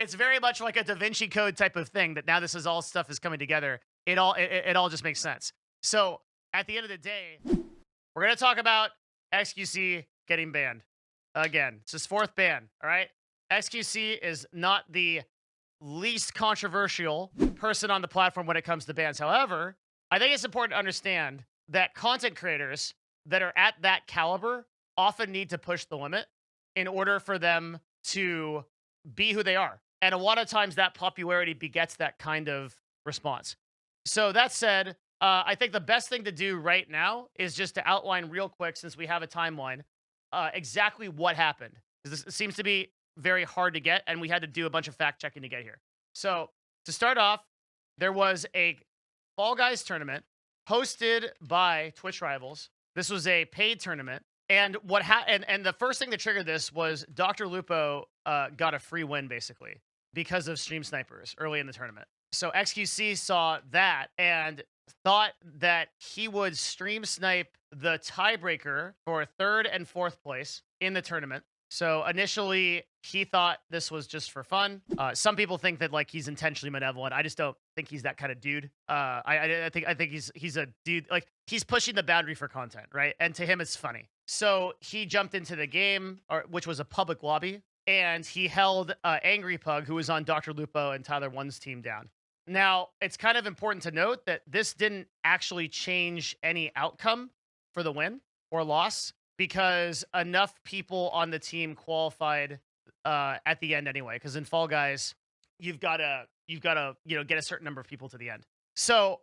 it's very much like a Da Vinci Code type of thing that now this is all stuff is coming together. It all just makes sense. So at the end of the day, we're gonna talk about XQC getting banned again. It's his fourth ban. All right, XQC is not the least controversial person on the platform when it comes to bans. However, I think it's important to understand that content creators that are at that caliber often need to push the limit in order for them to be who they are. And a lot of times that popularity begets that kind of response. So that said, I think the best thing to do right now is just to outline real quick, since we have a timeline, exactly what happened. 'Cause this seems to be very hard to get, and we had to do a bunch of fact checking to get here. So to start off, there was a Fall Guys tournament hosted by Twitch Rivals. This was a paid tournament. And and the first thing that triggered this was Dr. Lupo got a free win basically because of stream snipers early in the tournament. So XQC saw that and thought that he would stream snipe the tiebreaker for third and fourth place in the tournament. So initially, he thought this was just for fun. Some people think that like he's intentionally malevolent. I just don't think he's that kind of dude. I think he's a dude, like he's pushing the boundary for content, right? And to him, it's funny. So he jumped into the game, which was a public lobby, and he held Angry Pug, who was on Dr. Lupo and Tyler One's team, down. Now, it's kind of important to note that this didn't actually change any outcome for the win or loss, because enough people on the team qualified at the end anyway. Because in Fall Guys, you've got to get a certain number of people to the end. So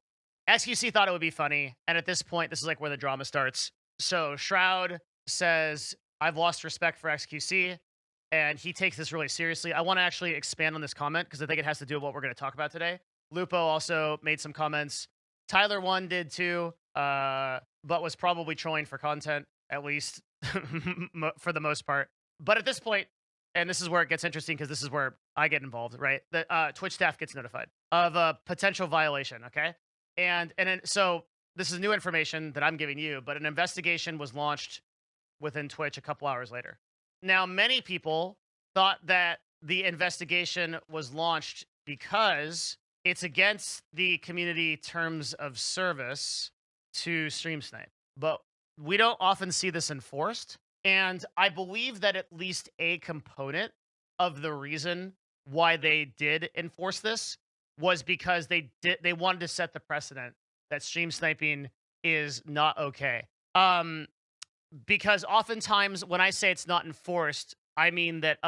XQC thought it would be funny, and at this point, this is like where the drama starts. So Shroud says, "I've lost respect for XQC," and he takes this really seriously. I want to actually expand on this comment because I think it has to do with what we're going to talk about today. Lupo also made some comments. Tyler One did too, but was probably trolling for content, at least for the most part. But at this point, and this is where it gets interesting because this is where I get involved, right? The Twitch staff gets notified of a potential violation, okay? So this is new information that I'm giving you, but an investigation was launched within Twitch a couple hours later. Now, many people thought that the investigation was launched because it's against the community terms of service to stream snipe. But we don't often see this enforced. And I believe that at least a component of the reason why they did enforce this was because they wanted to set the precedent that stream sniping is not okay. Because oftentimes when I say it's not enforced, I mean that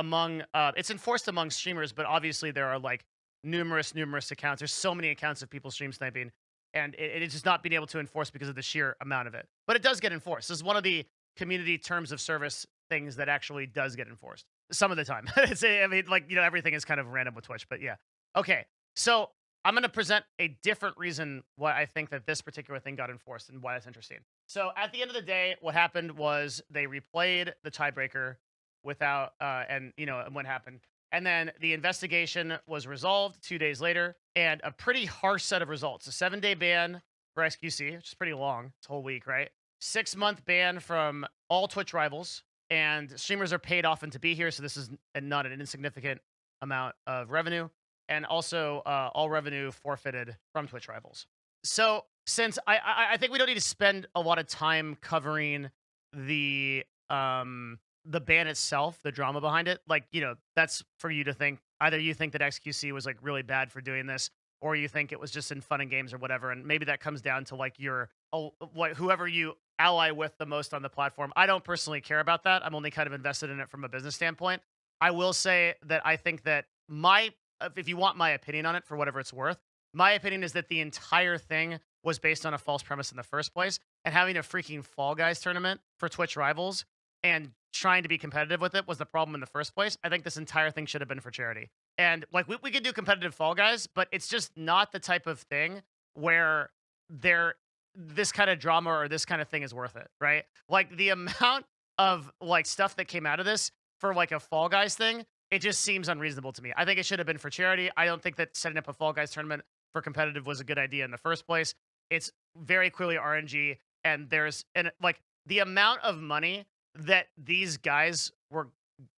it's enforced among streamers, but obviously there are like numerous accounts. There's so many accounts of people stream sniping, and it's just not being able to enforce because of the sheer amount of it. But it does get enforced. This is one of the community terms of service things that actually does get enforced some of the time. Everything is kind of random with Twitch, but yeah. Okay, so I'm going to present a different reason why I think that this particular thing got enforced and why that's interesting. So at the end of the day, what happened was they replayed the tiebreaker without, and what happened. And then the investigation was resolved 2 days later, and a pretty harsh set of results. A 7-day ban for XQC, which is pretty long. It's a whole week, right? 6-month ban from all Twitch rivals, and streamers are paid often to be here, so this is not an insignificant amount of revenue. And also all revenue forfeited from Twitch rivals. So since I think we don't need to spend a lot of time covering the ban itself, the drama behind it, that's for you to think. Either you think that XQC was like really bad for doing this, or you think it was just in fun and games or whatever. And maybe that comes down to like whoever you ally with the most on the platform. I don't personally care about that. I'm only kind of invested in it from a business standpoint. I will say that I think that if you want my opinion on it for whatever it's worth, my opinion is that the entire thing was based on a false premise in the first place, and having a freaking Fall Guys tournament for Twitch rivals and trying to be competitive with it was the problem in the first place. I think this entire thing should have been for charity. And like we could do competitive Fall Guys, but it's just not the type of thing where this kind of drama or this kind of thing is worth it, right? Like the amount of like stuff that came out of this for like a Fall Guys thing, it just seems unreasonable to me. I think it should have been for charity. I don't think that setting up a Fall Guys tournament for competitive was a good idea in the first place. It's very clearly RNG, and the amount of money that these guys were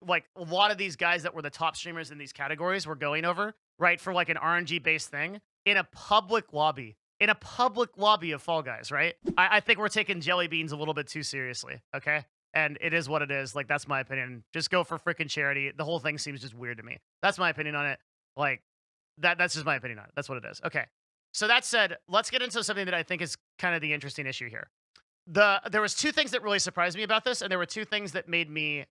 like a lot of these guys that were the top streamers in these categories were going over, right, for like an RNG based thing in a public lobby. In a public lobby of Fall Guys, right? I think we're taking jelly beans a little bit too seriously, okay? And it is what it is. Like, that's my opinion. Just go for freaking charity. The whole thing seems just weird to me. That's my opinion on it. Like, that's just my opinion on it. That's what it is. Okay. So that said, let's get into something that I think is kind of the interesting issue here. There was two things that really surprised me about this, and there were two things that made me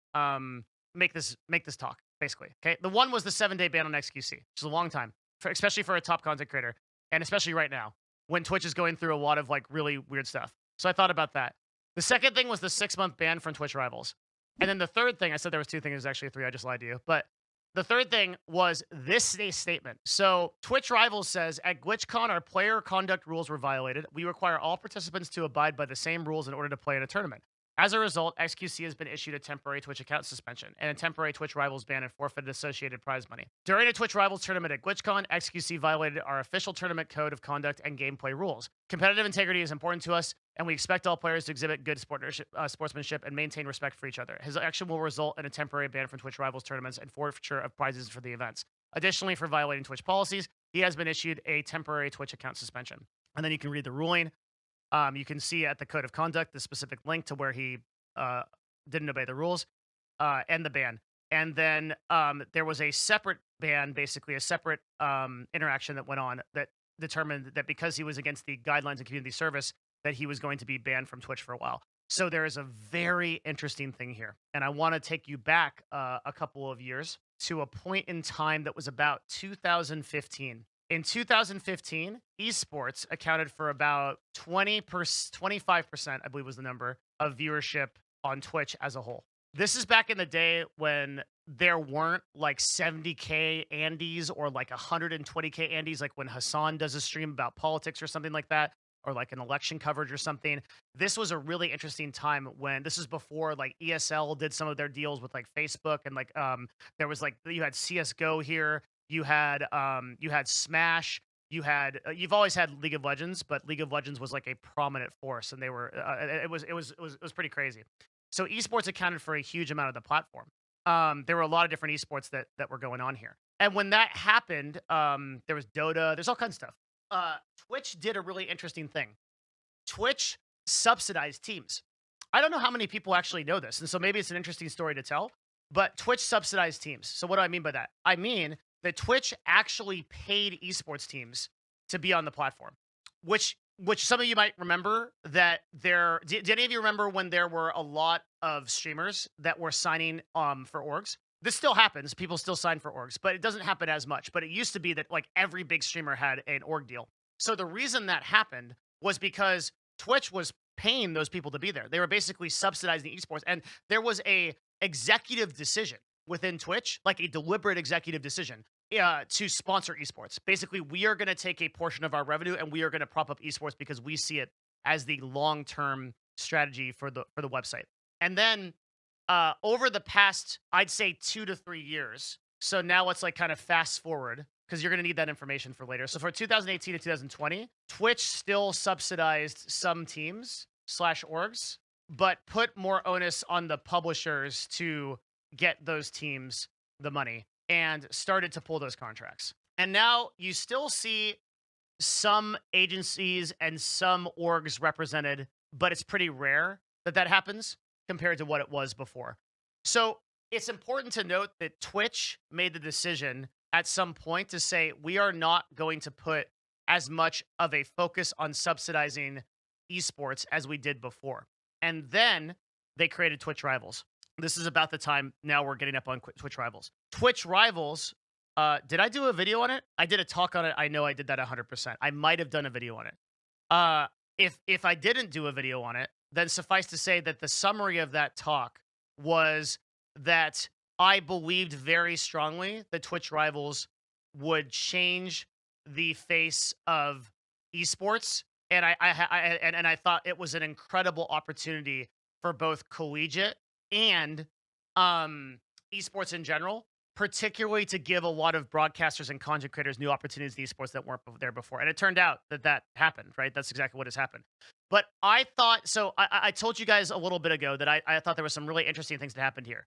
make this talk, basically. Okay. The one was the 7-day ban on XQC, which is a long time, especially for a top content creator, and especially right now, when Twitch is going through a lot of like really weird stuff. So I thought about that. The second thing was the 6-month ban from Twitch Rivals. And then the third thing, I said there was two things, it was actually three, I just lied to you. But the third thing was this statement. So Twitch Rivals says, at GlitchCon, our player conduct rules were violated. We require all participants to abide by the same rules in order to play in a tournament. As a result, XQC has been issued a temporary Twitch account suspension and a temporary Twitch Rivals ban and forfeited associated prize money. During a Twitch Rivals tournament at GlitchCon, XQC violated our official tournament code of conduct and gameplay rules. Competitive integrity is important to us, and we expect all players to exhibit good sportsmanship and maintain respect for each other. His action will result in a temporary ban from Twitch Rivals tournaments and forfeiture of prizes for the events. Additionally, for violating Twitch policies, he has been issued a temporary Twitch account suspension. And then you can read the ruling. You can see at the code of conduct the specific link to where he didn't obey the rules and the ban. And then there was a separate ban, basically a separate interaction that went on that determined that because he was against the guidelines of community service, that he was going to be banned from Twitch for a while. So there is a very interesting thing here. And I want to take you back a couple of years to a point in time that was about 2015. In 2015, esports accounted for about 25%, I believe was the number, of viewership on Twitch as a whole. This is back in the day when there weren't like 70K Andes or like 120K Andes, like when Hassan does a stream about politics or something like that, or like an election coverage or something. This was a really interesting time when this is before like ESL did some of their deals with like Facebook, and like there was like, you had CSGO here. You had Smash. You've always had League of Legends, but League of Legends was like a prominent force, and they were it was pretty crazy. So esports accounted for a huge amount of the platform. There were a lot of different esports that were going on here, and when that happened, there was Dota. There's all kinds of stuff. Twitch did a really interesting thing. Twitch subsidized teams. I don't know how many people actually know this, and so maybe it's an interesting story to tell. But Twitch subsidized teams. So what do I mean by that? I mean that Twitch actually paid esports teams to be on the platform, which some of you might remember that did any of you remember when there were a lot of streamers that were signing for orgs? This still happens. People still sign for orgs, but it doesn't happen as much. But it used to be that like every big streamer had an org deal. So the reason that happened was because Twitch was paying those people to be there. They were basically subsidizing esports. And there was a executive decision within Twitch, like a deliberate executive decision to sponsor esports. Basically, we are going to take a portion of our revenue and we are going to prop up esports because we see it as the long-term strategy for the website. And then over the past, I'd say 2 to 3 years, so now let's like kind of fast forward because you're going to need that information for later. So for 2018 to 2020, Twitch still subsidized some teams / orgs, but put more onus on the publishers to get those teams the money and started to pull those contracts. And now you still see some agencies and some orgs represented, but it's pretty rare that that happens compared to what it was before. So it's important to note that Twitch made the decision at some point to say, we are not going to put as much of a focus on subsidizing esports as we did before. And then they created Twitch Rivals. This is about the time now we're getting up on Twitch Rivals. Twitch Rivals, did I do a video on it? I did a talk on it. I know I did that 100%. I might have done a video on it. If I didn't do a video on it, then suffice to say that the summary of that talk was that I believed very strongly that Twitch Rivals would change the face of esports, and I thought it was an incredible opportunity for both collegiate and esports in general, particularly to give a lot of broadcasters and content creators new opportunities in esports that weren't there before. And it turned out that that happened, right? That's exactly what has happened. But I thought, so I told you guys a little bit ago that I thought there were some really interesting things that happened here.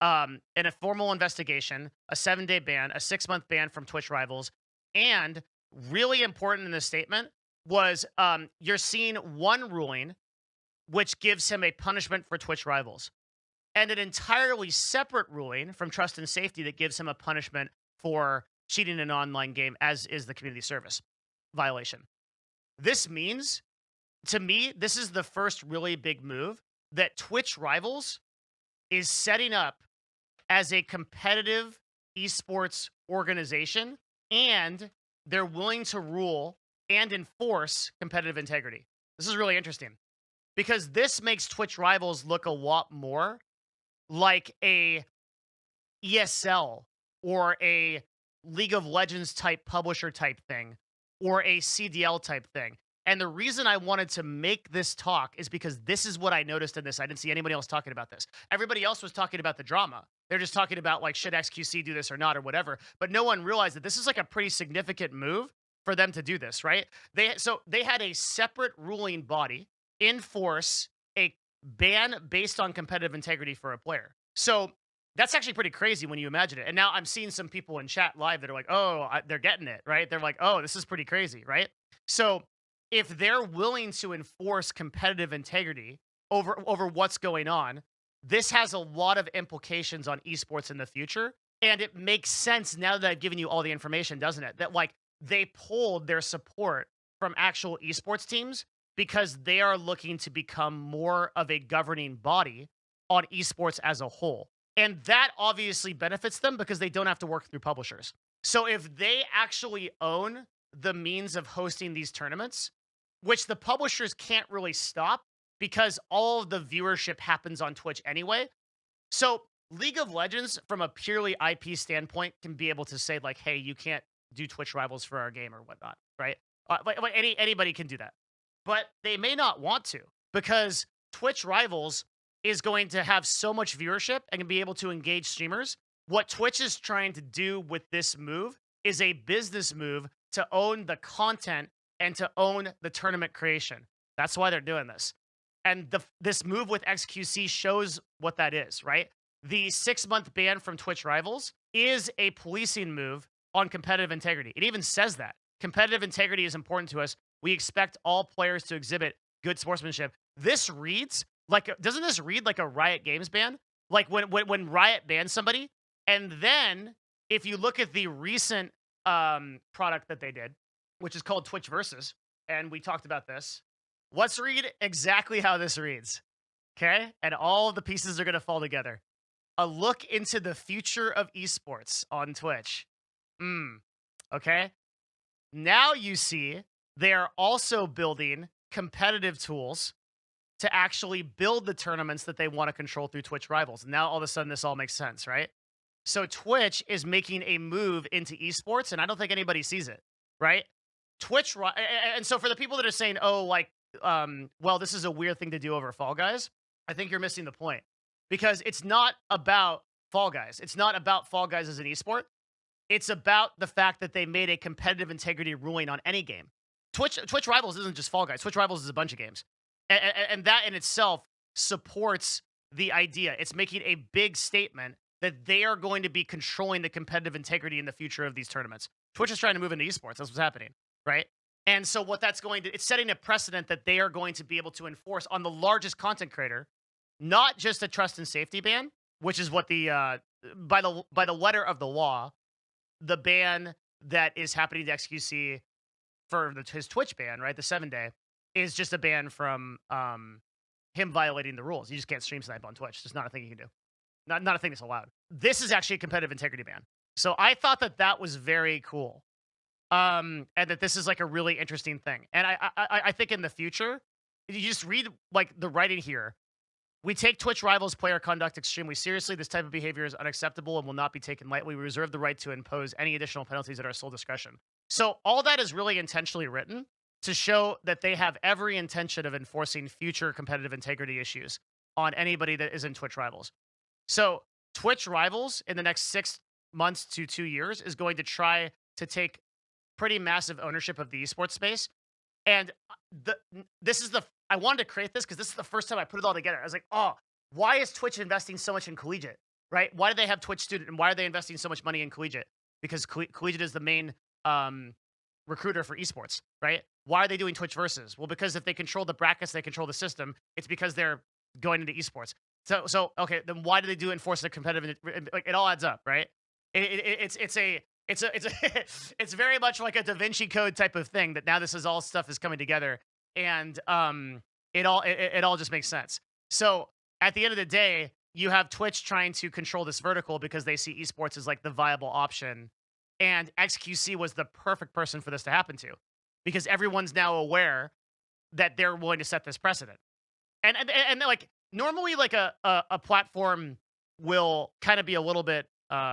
in a formal investigation, a 7-day ban, a 6-month ban from Twitch rivals, and really important in this statement was you're seeing one ruling which gives him a punishment for Twitch rivals, and an entirely separate ruling from Trust and Safety that gives him a punishment for cheating in an online game, as is the community service violation. This means, to me, this is the first really big move that Twitch rivals is setting up as a competitive esports organization, and they're willing to rule and enforce competitive integrity. This is really interesting because this makes Twitch rivals look a lot more like a ESL or a League of Legends type publisher type thing or a CDL type thing. And the reason I wanted to make this talk is because this is what I noticed in this. I didn't see anybody else talking about this. Everybody else was talking about the drama. They're just talking about, like, should XQC do this or not or whatever. But no one realized that this is like a pretty significant move for them to do this, right? They had a separate ruling body enforce a ban based on competitive integrity for a player. So that's actually pretty crazy when you imagine it. And now I'm seeing some people in chat live that are like, oh, they're getting it, right? They're like, oh, this is pretty crazy, right? So if they're willing to enforce competitive integrity over what's going on, this has a lot of implications on esports in the future. And it makes sense now that I've given you all the information, doesn't it? That, like, they pulled their support from actual esports teams because they are looking to become more of a governing body on esports as a whole. And that obviously benefits them because they don't have to work through publishers. So if they actually own the means of hosting these tournaments, which the publishers can't really stop because all of the viewership happens on Twitch anyway. So League of Legends, from a purely IP standpoint, can be able to say, like, hey, you can't do Twitch rivals for our game or whatnot, right? Anybody can do that. But they may not want to because Twitch rivals is going to have so much viewership and can be able to engage streamers. What Twitch is trying to do with this move is a business move to own the content and to own the tournament creation. That's why they're doing this. And this move with XQC shows what that is, right? The 6-month ban from Twitch rivals is a policing move on competitive integrity. It even says that. Competitive integrity is important to us. We expect all players to exhibit good sportsmanship. This reads like, doesn't this read like a Riot Games ban? Like when Riot bans somebody, and then if you look at the recent product that they did, which is called Twitch Versus, and we talked about this. Let's read exactly how this reads, okay? And all of the pieces are going to fall together. A look into the future of esports on Twitch. Okay? Now you see they are also building competitive tools to actually build the tournaments that they want to control through Twitch rivals. Now all of a sudden this all makes sense, right? So Twitch is making a move into esports, and I don't think anybody sees it, right? Twitch, and so for the people that are saying, oh, like, well, this is a weird thing to do over Fall Guys, I think you're missing the point. Because it's not about Fall Guys. It's not about Fall Guys as an esport. It's about the fact that they made a competitive integrity ruling on any game. Twitch Rivals isn't just Fall Guys. Twitch Rivals is a bunch of games. And that in itself supports the idea. It's making a big statement that they are going to be controlling the competitive integrity in the future of these tournaments. Twitch is trying to move into esports. That's what's happening, right? And so what that's going to, it's setting a precedent that they are going to be able to enforce on the largest content creator, not just a trust and safety ban, which is what the, by the letter of the law, the ban that is happening to XQC for his Twitch ban, right? The 7-day is just a ban from him violating the rules. You just can't stream snipe on Twitch. It's just not a thing you can do. Not a thing that's allowed. This is actually a competitive integrity ban. So I thought that that was very cool. And that this is like a really interesting thing. And I think in the future, you just read like the writing here. We take Twitch rivals player conduct extremely seriously. This type of behavior is unacceptable and will not be taken lightly. We reserve the right to impose any additional penalties at our sole discretion. So all that is really intentionally written to show that they have every intention of enforcing future competitive integrity issues on anybody that is in Twitch rivals. So Twitch rivals in the next 6 months to 2 years is going to try to take pretty massive ownership of the esports space. And I wanted to create this because this is the first time I put it all together. I was like, oh, why is Twitch investing so much in collegiate? right? Why do they have Twitch Student, and why are they investing so much money in Collegiate? Because Collegiate is the main recruiter for esports, right? Why are they doing Twitch Versus? Well, because if they control the brackets, they control the system. It's because they're going into esports. So okay, then why do they do enforce the competitive? Like, it all adds up, right? It's very much like a Da Vinci Code type of thing that now this is all stuff is coming together, and it all just makes sense. So at the end of the day, you have Twitch trying to control this vertical because they see esports as like the viable option, and XQC was the perfect person for this to happen to, because everyone's now aware that they're willing to set this precedent, and like normally like a platform will kind of be a little bit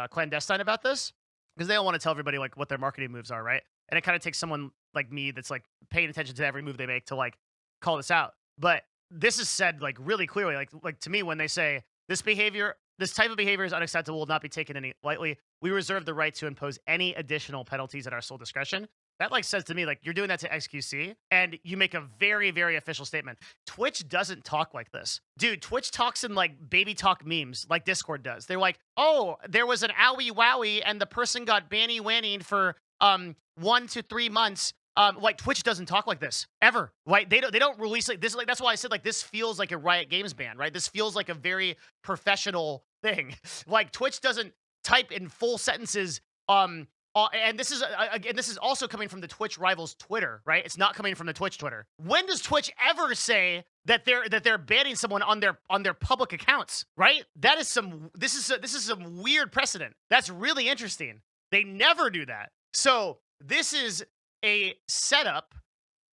clandestine about this because they don't want to tell everybody like what their marketing moves are, right? And it kind of takes someone like me that's like paying attention to every move they make to like call this out. But this is said like really clearly, like to me when they say this type of behavior is unacceptable, will not be taken any lightly. We reserve the right to impose any additional penalties at our sole discretion. That like says to me like you're doing that to XQC and you make a very, very official statement. Twitch doesn't talk like this. Dude, Twitch talks in like baby talk memes like Discord does. They're like, oh, there was an owie wowie and the person got banny wannied for 1 to 3 months. Like Twitch doesn't talk like this ever. Right? They don't release like this. Like that's why I said like this feels like a Riot Games ban, right? This feels like a very professional thing. Like Twitch doesn't type in full sentences and this is also coming from the Twitch rivals Twitter, right? It's not coming from the Twitch Twitter. When does Twitch ever say that they're banning someone on their public accounts, right? This is some weird precedent. That's really interesting. They never do that. So this is a setup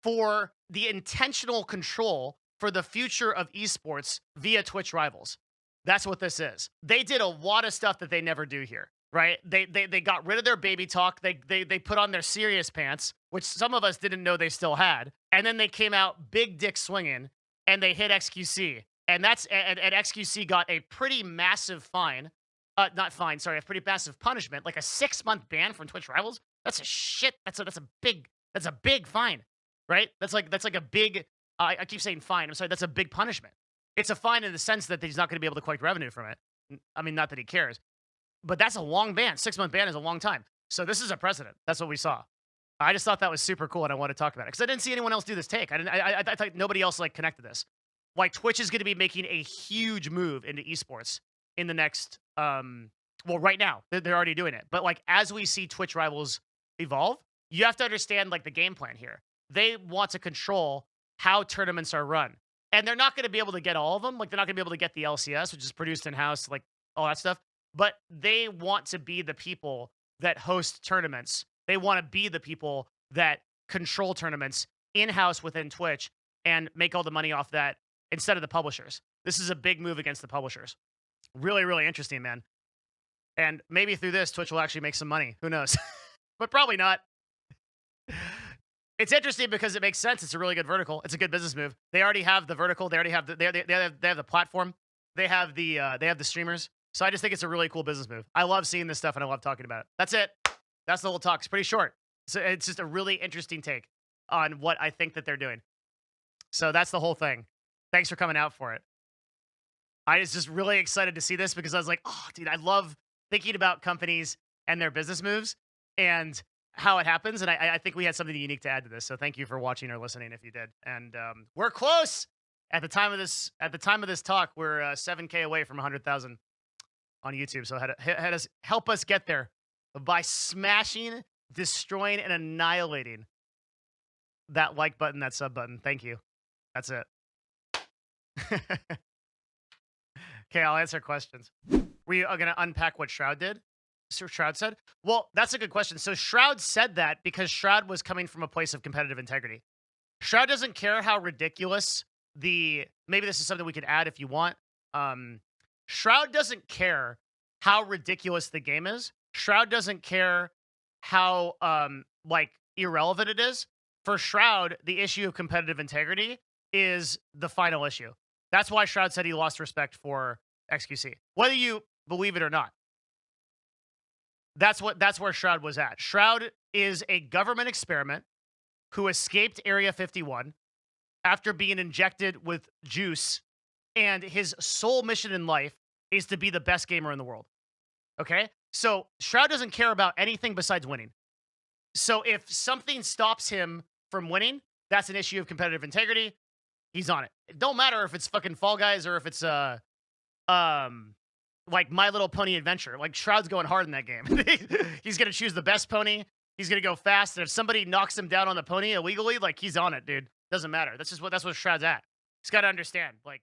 for the intentional control for the future of esports via Twitch rivals. That's what this is. They did a lot of stuff that they never do here. Right? They got rid of their baby talk. They put on their serious pants, which some of us didn't know they still had. And then they came out big dick swinging and they hit XQC. And XQC got a pretty massive fine. Not fine, sorry, a pretty massive punishment, like a 6-month ban from Twitch rivals. That's a big fine, right? That's like a big I keep saying fine. I'm sorry, that's a big punishment. It's a fine in the sense that he's not going to be able to collect revenue from it. I mean, not that he cares. But that's a long ban. 6-month ban is a long time. So this is a precedent. That's what we saw. I just thought that was super cool, and I want to talk about it because I didn't see anyone else do this take. I thought nobody else like connected this. Like Twitch is going to be making a huge move into esports in the next. Well, right now they're already doing it. But like as we see Twitch rivals evolve, you have to understand like the game plan here. They want to control how tournaments are run, and they're not going to be able to get all of them. Like they're not going to be able to get the LCS, which is produced in house, like all that stuff. But they want to be the people that host tournaments. They want to be the people that control tournaments in-house within Twitch and make all the money off that instead of the publishers. This is a big move against the publishers. Really, really interesting, man. And maybe through this, Twitch will actually make some money. Who knows? But probably not. It's interesting because it makes sense. It's a really good vertical. It's a good business move. They already have the vertical. They already have they have the platform. They have the streamers. So I just think it's a really cool business move. I love seeing this stuff and I love talking about it. That's it. That's the whole talk. It's pretty short. So it's just a really interesting take on what I think that they're doing. So that's the whole thing. Thanks for coming out for it. I was just really excited to see this because I was like, oh, dude, I love thinking about companies and their business moves and how it happens. And I think we had something unique to add to this. So thank you for watching or listening if you did. And we're close. At the time of this talk, we're 7K away from 100,000 on YouTube. So help us get there by smashing, destroying, and annihilating that like button, that sub button. Thank you. That's it. Okay, I'll answer questions. We are going to unpack what Shroud did. So Shroud said? Well, that's a good question. So Shroud said that because Shroud was coming from a place of competitive integrity. Shroud doesn't care how ridiculous maybe this is something we could add if you want. Shroud doesn't care how ridiculous the game is. Shroud doesn't care how like irrelevant it is. For Shroud, the issue of competitive integrity is the final issue. That's why Shroud said he lost respect for XQC. Whether you believe it or not. That's where Shroud was at. Shroud is a government experiment who escaped Area 51 after being injected with juice, and his sole mission in life is to be the best gamer in the world. Okay? So Shroud doesn't care about anything besides winning. So if something stops him from winning, that's an issue of competitive integrity. He's on it. It don't matter if it's fucking Fall Guys or if it's like My Little Pony Adventure. Like Shroud's going hard in that game. He's gonna choose the best pony. He's gonna go fast, and if somebody knocks him down on the pony illegally, like he's on it, dude. Doesn't matter. That's what Shroud's at. He's got to understand. Like